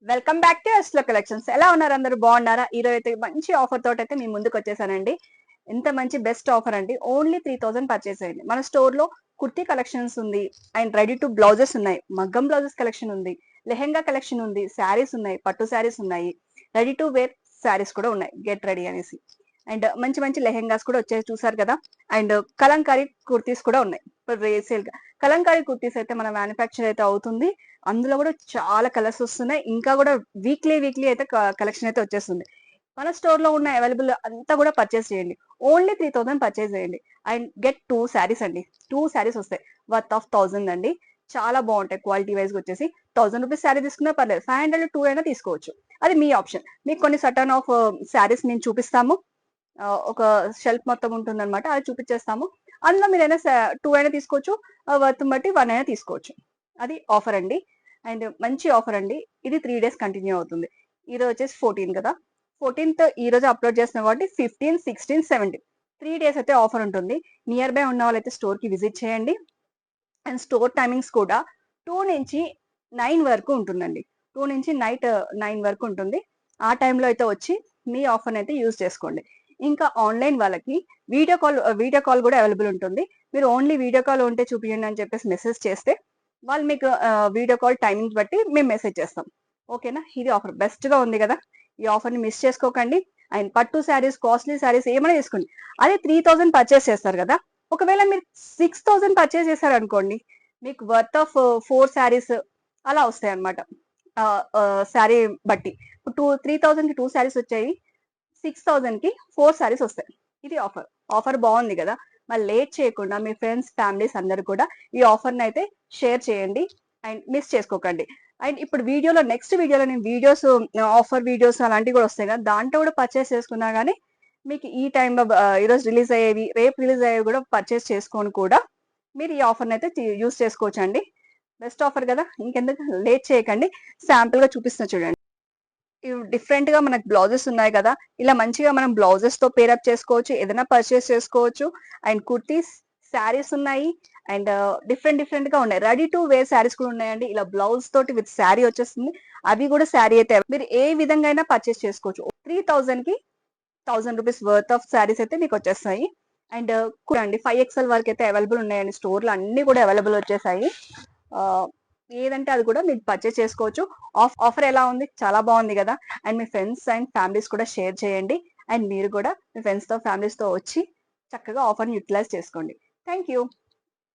Welcome back to ఎస్లో collections. ఎలా ఉన్నారు అందరూ? బాగున్నారా? ఈ రోజు అయితే మంచి ఆఫర్ తోటి అయితే మీ ముందుకు వచ్చేసానండి. ఎంత మంచి బెస్ట్ ఆఫర్ అండి. ఓన్లీ 3000 పర్చేస్ అయ్యింది. మన స్టోర్ లో కుర్తీ కలెక్షన్స్ ఉంది అండ్ రెడీ టు బ్లౌజెస్ ఉన్నాయి, మగ్గం బ్లౌజెస్ కలెక్షన్ ఉంది, లెహెంగా కలెక్షన్ ఉంది, శారీస్ ఉన్నాయి, పట్టు శారీస్ ఉన్నాయి, రెడీ టు వేర్ శారీస్ కూడా ఉన్నాయి. గెట్ రెడీ అనేసి అండ్ మంచి మంచి లెహెంగాస్ కూడా వచ్చేసి చూసారు కదా. అండ్ కలంకారీ కుర్తీస్ కూడా ఉన్నాయి. ఇప్పుడు రీసేల్ గా కలంకారీ కుర్తీస్ అయితే మన మ్యానుఫ్యాక్చర్ అయితే అవుతుంది. అందులో కూడా చాలా కలర్స్ వస్తున్నాయి. ఇంకా కూడా వీక్లీ అయితే కలెక్షన్ అయితే వచ్చేస్తుంది. మన స్టోర్ లో ఉన్న అవైలబుల్ అంతా కూడా పర్చేస్ చేయండి. ఓన్లీ 3000 పర్చేస్ చేయండి అండ్ గెట్ 2 శారీస్ అండి. 2 శారీస్ వస్తాయి వర్త్ ఆఫ్ 1000 అండి. చాలా బాగుంటాయి క్వాలిటీ వైజ్ వచ్చేసి. 1000 రూపీస్ శారీ తీసుకున్నా పర్లేదు, 500 2 అయినా తీసుకోవచ్చు. అది మీ ఆప్షన్. మీకు కొన్ని సటన్ ఆఫ్ శారీస్ మేము చూపిస్తాము. ఒక షెల్ఫ్ మొత్తం ఉంటుంది అనమాట, అది చూపించేస్తాము. అందులో మీరైనా 2 అయినా తీసుకోవచ్చు, వర్త్ బట్టి 1 అయినా తీసుకోవచ్చు. అది ఆఫర్ అండి. అండ్ మంచి ఆఫర్ అండి. ఇది 3 డేస్ కంటిన్యూ అవుతుంది. ఈ రోజు వచ్చేసి 14 కదా, 14th ఈ రోజు అప్లోడ్ చేస్తున్నాం కాబట్టి 15, 16, 17 3 డేస్ అయితే ఆఫర్ ఉంటుంది. నియర్ బై ఉన్న వాళ్ళైతే స్టోర్ కి విజిట్ చేయండి. అండ్ స్టోర్ టైమింగ్స్ కూడా 2 నుంచి 9 వరకు ఉంటుందండి. 2 నుంచి నైట్ 9 వరకు ఉంటుంది. ఆ టైంలో అయితే వచ్చి మీ ఆఫర్ అయితే యూజ్ చేసుకోండి. ఇంకా ఆన్లైన్ వాళ్ళకి వీడియో కాల్ కూడా అవైలబుల్ ఉంటుంది. మీరు ఓన్లీ వీడియో కాల్ ఉంటే చూపించండి అని చెప్పేసి మెసేజ్ చేస్తే వాళ్ళు మీకు వీడియో కాల్ టైమింగ్స్ బట్టి మేము మెసేజ్ చేస్తాం. ఓకేనా? ఇది ఆఫర్ బెస్ట్ గా ఉంది కదా. ఈ ఆఫర్ ని మిస్ చేసుకోకండి. అండ్ పట్టు శారీస్, కాస్ట్లీ శారీస్ ఏమైనా తీసుకోండి. అదే 3000 పర్చేస్ చేస్తారు కదా, ఒకవేళ మీరు 6000 పర్చేస్ చేశారు అనుకోండి, మీకు వర్త్ ఆఫ్ 4 శారీస్ అలా వస్తాయి అనమాట. శారీ బట్టి. ఇప్పుడు 3000 కి 2 శారీస్ వచ్చాయి, 6000 కి 4 శారీస్ వస్తాయి. ఇది ఆఫర్. ఆఫర్ బాగుంది కదా. మరి లేట్ చేయకుండా మీ ఫ్రెండ్స్, ఫ్యామిలీస్ అందరు కూడా ఈ ఆఫర్ ని అయితే షేర్ చేయండి అండ్ మిస్ చేసుకోకండి. అండ్ ఇప్పుడు నెక్స్ట్ వీడియోలో నేను వీడియోస్, ఆఫర్ వీడియోస్ అలాంటివి కూడా వస్తాయి కదా, దాంట్లో కూడా పర్చేస్ చేసుకున్నా కానీ మీకు ఈ టైంలో ఈరోజు రిలీజ్ అయ్యేవి, రేపు రిలీజ్ అయ్యేవి కూడా పర్చేస్ చేసుకొని కూడా మీరు ఈ ఆఫర్ని అయితే యూస్ చేసుకోవచ్చు అండి. బెస్ట్ ఆఫర్ కదా, ఇంకెందుకు లేట్ చేయకండి. శాంపుల్ గా చూపిస్తున్నా చూడండి. ఇవి డిఫరెంట్ గా మనకు బ్లౌజెస్ ఉన్నాయి కదా, ఇలా మంచిగా మనం బ్లౌజెస్ తో పేరప్ చేసుకోవచ్చు, ఏదైనా పర్చేస్ చేసుకోవచ్చు. అండ్ కుర్తీస్, శారీస్ ఉన్నాయి. అండ్ డిఫరెంట్ గా ఉన్నాయి. రెడీ టు వేర్ శారీస్ కూడా ఉన్నాయండి. ఇలా బ్లౌజ్ తోటి విత్ శారీ వచ్చేస్తుంది. అవి కూడా శారీ అయితే మీరు ఏ విధంగా అయినా పర్చేస్ చేసుకోవచ్చు. 3000 కి 1000 రూపీస్ వర్త్ ఆఫ్ శారీస్ అయితే మీకు వచ్చేస్తాయి. అండ్ అండి 5XL వరకు అయితే అవైలబుల్ ఉన్నాయండి. స్టోర్ లో అన్ని కూడా అవైలబుల్ వచ్చేసాయి. ఏదంటే అది కూడా మీరు పర్చేస్ చేసుకోవచ్చు. ఆఫర్ ఎలా ఉంది? చాలా బాగుంది కదా. And me friends and families కూడా షేర్ చేయండి. అండ్ మీరు కూడా మీ ఫ్రెండ్స్ తో, ఫ్యామిలీస్ తో వచ్చి చక్కగా ఆఫర్ ని యూటిలైజ్ చేసుకోండి. Thank you.